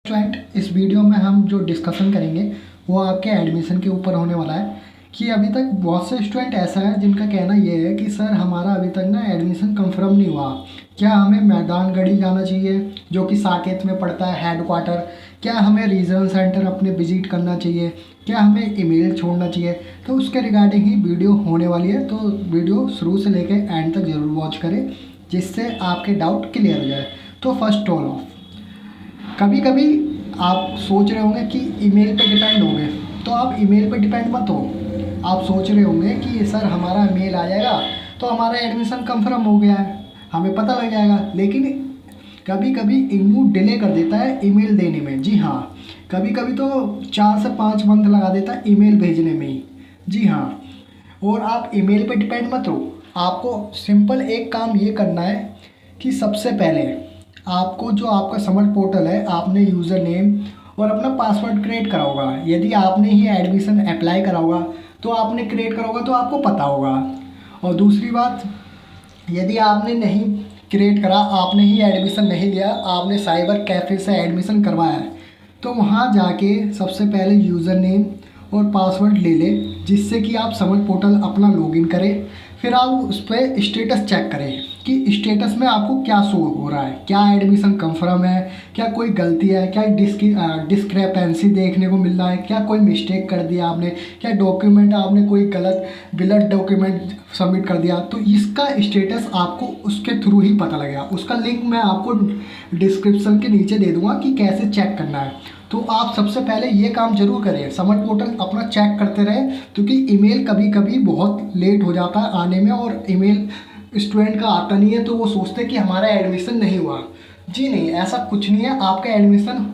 Student, इस video में हम जो डिस्कशन करेंगे वो आपके एडमिशन के ऊपर होने वाला है कि अभी तक बहुत से स्टूडेंट ऐसा है जिनका कहना ये है कि सर हमारा अभी तक ना एडमिशन कंफर्म नहीं हुआ। क्या हमें मैदानगढ़ी जाना चाहिए जो कि साकेत में पड़ता है हेडक्वार्टर? क्या हमें रीजनल सेंटर अपने विजिट करना चाहिए? क्या हमें ईमेल छोड़ना चाहिए? तो उसके रिगार्डिंग ही वीडियो होने वाली है, तो वीडियो शुरू से लेकर एंड तक ज़रूर वॉच करें जिससे आपके डाउट क्लियर हो जाए। तो फर्स्ट ऑल ऑफ, कभी कभी आप सोच रहे होंगे कि ईमेल पे डिपेंड होंगे, तो आप ईमेल पे डिपेंड मत हो। आप सोच रहे होंगे कि सर हमारा मेल आ जाएगा तो हमारा एडमिशन कंफर्म हो गया है, हमें पता लग जाएगा। लेकिन कभी कभी इग्नू डिले कर देता है ईमेल देने में। जी हाँ, कभी कभी तो 4 से 5 मंथ लगा देता है ईमेल भेजने में ही। जी हाँ, और आप ईमेल पे डिपेंड मत हो। आपको सिंपल एक काम ये करना है कि सबसे पहले आपको जो आपका समर पोर्टल है, आपने यूज़र नेम और अपना पासवर्ड क्रिएट करा होगा। यदि आपने ही एडमिशन अप्लाई करा होगा तो आपने क्रिएट करा होगा तो आपको पता होगा। और दूसरी बात, यदि आपने नहीं क्रिएट करा, आपने ही एडमिशन नहीं लिया, आपने साइबर कैफ़े से एडमिशन करवाया है, तो वहाँ जाके सबसे पहले यूज़र नेम और पासवर्ड ले ले, जिससे कि आप समर पोर्टल अपना लॉगिन करें। फिर आप उस पर स्टेटस चेक करें कि स्टेटस में आपको क्या शो हो रहा है, क्या एडमिशन कंफर्म है, क्या कोई गलती है, क्या डिस्क्रेपेंसी देखने को मिल रहा है, क्या कोई मिस्टेक कर दिया आपने, क्या डॉक्यूमेंट आपने कोई गलत डॉक्यूमेंट सबमिट कर दिया। तो इसका स्टेटस आपको उसके थ्रू ही पता लगेगा। उसका लिंक मैं आपको डिस्क्रिप्शन के नीचे दे दूँगा कि कैसे चेक करना है। तो आप सबसे पहले ये काम जरूर करें, समर पोर्टल अपना चेक करते रहें, क्योंकि ईमेल कभी कभी बहुत लेट हो जाता है आने में, और ईमेल स्टूडेंट का आता नहीं है तो वो सोचते हैं कि हमारा एडमिशन नहीं हुआ। जी नहीं, ऐसा कुछ नहीं है। आपका एडमिशन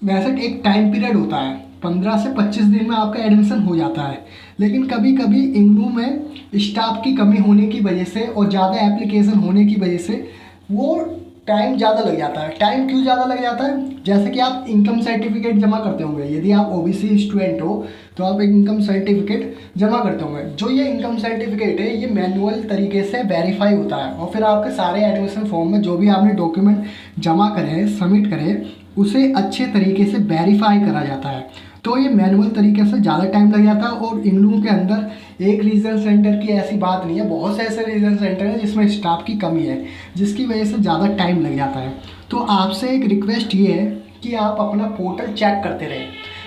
वैसे एक टाइम पीरियड होता है, 15 से 25 दिन में आपका एडमिशन हो जाता है। लेकिन कभी कभी इग्नू में स्टाफ की कमी होने की वजह से और ज़्यादा एप्लीकेशन होने की वजह से वो टाइम ज़्यादा लग जाता है। टाइम क्यों ज़्यादा लग जाता है? जैसे कि आप इनकम सर्टिफिकेट जमा करते होंगे, यदि आप ओबीसी स्टूडेंट हो तो आप एक इनकम सर्टिफिकेट जमा करते होंगे। जो ये इनकम सर्टिफिकेट है ये मैनुअल तरीके से वेरीफाई होता है, और फिर आपके सारे एडमिशन फॉर्म में जो भी आपने डॉक्यूमेंट जमा करे हैं, सबमिट करे, उसे अच्छे तरीके से वेरीफाई करा जाता है। तो ये मैनुअल तरीके से ज़्यादा टाइम लग जाता है। और इग्नू के अंदर एक रीजन सेंटर की ऐसी बात नहीं है, बहुत से ऐसे रीजन सेंटर हैं जिसमें स्टाफ की कमी है, जिसकी वजह से ज़्यादा टाइम लग जाता है। तो आपसे एक रिक्वेस्ट ये है कि आप अपना पोर्टल चेक करते रहें,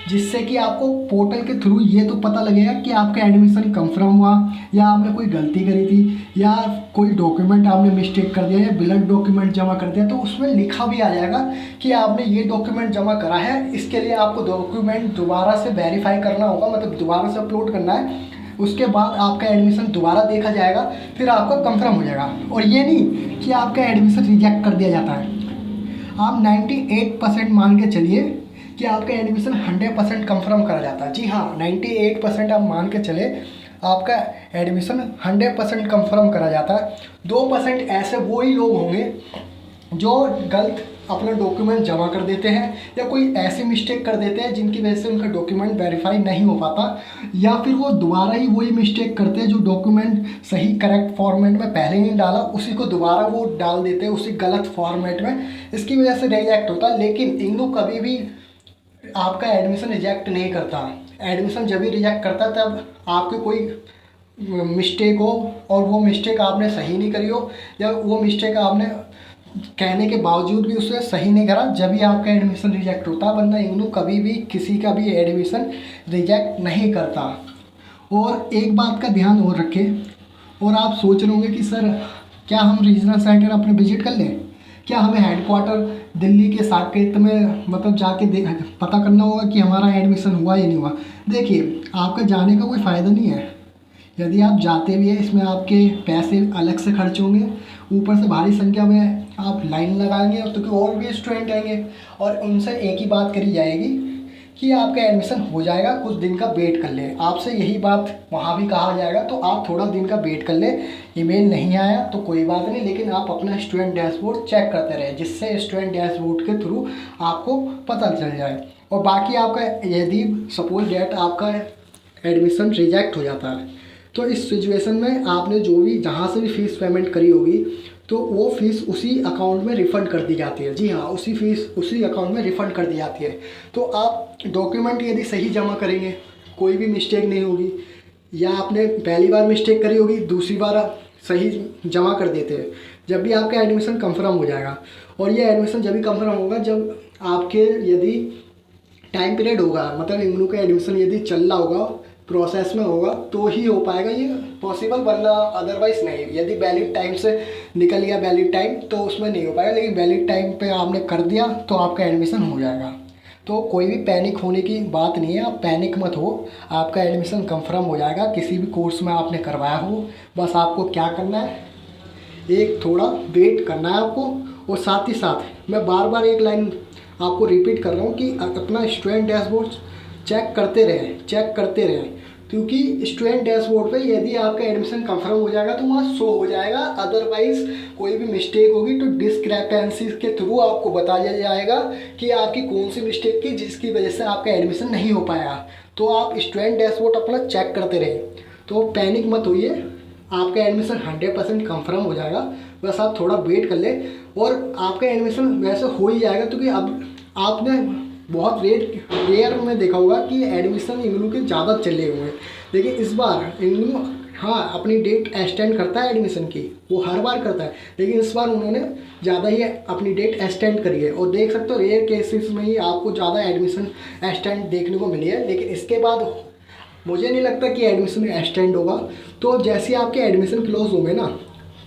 जिससे कि आपको पोर्टल के थ्रू ये तो पता लगेगा कि आपका एडमिशन कंफर्म हुआ, या आपने कोई गलती करी थी, या कोई डॉक्यूमेंट आपने मिस्टेक कर दिया, या बिलट डॉक्यूमेंट जमा कर दिया, तो उसमें लिखा भी आ जाएगा कि आपने ये डॉक्यूमेंट जमा करा है। इसके लिए आपको डॉक्यूमेंट दोबारा से वेरीफाई करना होगा, मतलब दोबारा से अपलोड करना है। उसके बाद आपका एडमिशन दोबारा देखा जाएगा, फिर आपका कंफर्म हो जाएगा। और ये नहीं कि आपका एडमिशन रिजेक्ट कर दिया जाता है। आप 98% मान के चलिए कि आपका एडमिशन 100% कंफर्म करा जाता है। जी हाँ, 98% आप मान के चले आपका एडमिशन 100% कंफर्म करा जाता है। 2% ऐसे वही लोग होंगे जो गलत अपना डॉक्यूमेंट जमा कर देते हैं, या कोई ऐसी मिस्टेक कर देते हैं जिनकी वजह से उनका डॉक्यूमेंट वेरीफाई नहीं हो पाता, या फिर वो दोबारा ही वही मिस्टेक करते हैं, जो डॉक्यूमेंट सही करेक्ट फॉर्मेट में पहले नहीं डाला उसी को दोबारा वो डाल देते हैं उसी गलत फॉर्मेट में। इसकी वजह से रिजेक्ट होता है। लेकिन इग्नू कभी भी आपका एडमिशन रिजेक्ट नहीं करता। एडमिशन जब भी रिजेक्ट करता है तब आपके कोई मिस्टेक हो, और वो मिस्टेक आपने सही नहीं करी हो, या वो मिस्टेक आपने कहने के बावजूद भी उसे सही नहीं करा, जब भी आपका एडमिशन रिजेक्ट होता। वरना इग्नू कभी भी किसी का भी एडमिशन रिजेक्ट नहीं करता। और एक बात का ध्यान और रखें, और आप सोच रहे होंगे कि सर क्या हम रीजनल सेंटर अपने विजिट कर लें, क्या हमें हेडक्वार्टर दिल्ली के साकेत में मतलब जाके पता करना होगा कि हमारा एडमिशन हुआ या नहीं हुआ? देखिए, आपका जाने का कोई फ़ायदा नहीं है। यदि आप जाते भी हैं, इसमें आपके पैसे अलग से खर्च होंगे, ऊपर से भारी संख्या में आप लाइन लगाएंगे, और तो और भी स्टूडेंट आएंगे, और उनसे एक ही बात करी जाएगी कि आपका एडमिशन हो जाएगा, कुछ दिन का वेट कर ले। आपसे यही बात वहाँ भी कहा जाएगा, तो आप थोड़ा दिन का वेट कर ले। ईमेल नहीं आया तो कोई बात नहीं, लेकिन आप अपना स्टूडेंट डैशबोर्ड चेक करते रहे, जिससे स्टूडेंट डैशबोर्ड के थ्रू आपको पता चल जाए। और बाकी आपका यदि सपोज डेट आपका एडमिशन रिजेक्ट हो जाता है, तो इस सिचुएशन में आपने जो भी जहाँ से भी फीस पेमेंट करी होगी तो वो फ़ीस उसी अकाउंट में रिफ़ंड कर दी जाती है। जी हाँ, उसी फ़ीस उसी अकाउंट में रिफ़ंड कर दी जाती है। तो आप डॉक्यूमेंट यदि सही जमा करेंगे, कोई भी मिस्टेक नहीं होगी, या आपने पहली बार मिस्टेक करी होगी, दूसरी बार आप सही जमा कर देते हैं, जब भी आपका एडमिशन कंफर्म हो जाएगा। और ये एडमिशन जब भी कंफर्म होगा जब आपके यदि टाइम पीरियड होगा, मतलब इन लोगों का एडमिशन यदि चल रहा होगा, प्रोसेस में होगा, तो ही हो पाएगा ये पॉसिबल, वरना अदरवाइज़ नहीं। यदि वैलिड टाइम से निकल गया वैलिड टाइम तो उसमें नहीं हो पाएगा, लेकिन वैलिड टाइम पे आपने कर दिया तो आपका एडमिशन हो जाएगा। तो कोई भी पैनिक होने की बात नहीं है, आप पैनिक मत हो, आपका एडमिशन कंफर्म हो जाएगा। किसी भी कोर्स में आपने करवाया हो, बस आपको क्या करना है, एक थोड़ा वेट करना है आपको। और साथ ही साथ मैं बार बार एक लाइन आपको रिपीट कर रहा हूँ कि अपना स्टूडेंट डैशबोर्ड चेक करते रहें, क्योंकि स्टूडेंट डैशबोर्ड पे यदि आपका एडमिशन कंफर्म हो जाएगा तो वहाँ शो हो जाएगा। अदरवाइज़ कोई भी मिस्टेक होगी तो डिस्क्रेपेंसी के थ्रू आपको बताया जाएगा कि आपकी कौन सी मिस्टेक की जिसकी वजह से आपका एडमिशन नहीं हो पाया। तो आप स्टूडेंट डैशबोर्ड अपना चेक करते रहें, तो पैनिक मत होइए, आपका एडमिशन 100% कंफर्म हो जाएगा। बस आप थोड़ा वेट कर ले और आपका एडमिशन वैसे हो ही जाएगा, क्योंकि अब आपने बहुत रेयर में देखा होगा कि एडमिशन इग्नू के ज़्यादा चले हुए हैं, लेकिन इस बार इग्नू हाँ अपनी डेट एक्सटेंड करता है एडमिशन की, वो हर बार करता है, लेकिन इस बार उन्होंने ज़्यादा ही अपनी डेट एक्सटेंड करी है। और देख सकते हो रेयर केसेस में ही आपको ज़्यादा एडमिशन एक्सटेंड देखने को मिली है, लेकिन इसके बाद मुझे नहीं लगता कि एडमिशन एक्सटेंड होगा। तो जैसे ही आपके एडमिशन क्लोज होंगे ना,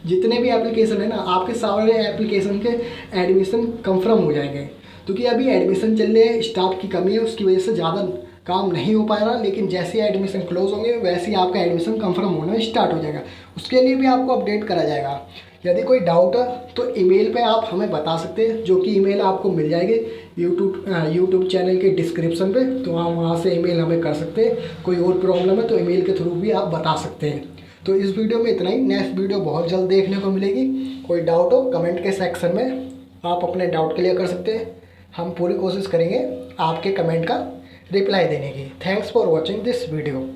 जितने भी एप्लीकेशन है ना, आपके सारे एप्लीकेशन के एडमिशन कंफर्म हो जाएंगे, क्योंकि अभी एडमिशन चल रहे हैं, स्टाफ की कमी है, उसकी वजह से ज़्यादा काम नहीं हो पा रहा। लेकिन जैसे ही एडमिशन क्लोज होंगे वैसे ही आपका एडमिशन कंफर्म होना स्टार्ट हो जाएगा, उसके लिए भी आपको अपडेट करा जाएगा। यदि कोई डाउट है तो ईमेल पे आप हमें बता सकते हैं, जो कि ईमेल आपको मिल जाएगी यूट्यूब चैनल के डिस्क्रिप्शन पे, तो आप वहाँ से ईमेल हमें कर सकते हैं। कोई और प्रॉब्लम है तो ईमेल के थ्रू भी आप बता सकते हैं। तो इस वीडियो में इतना ही, नेक्स्ट वीडियो बहुत जल्द देखने को मिलेगी। कोई डाउट हो कमेंट के सेक्शन में आप अपने डाउट क्लियर कर सकते हैं, हम पूरी कोशिश करेंगे आपके कमेंट का रिप्लाई देने की। Thanks for watching this video.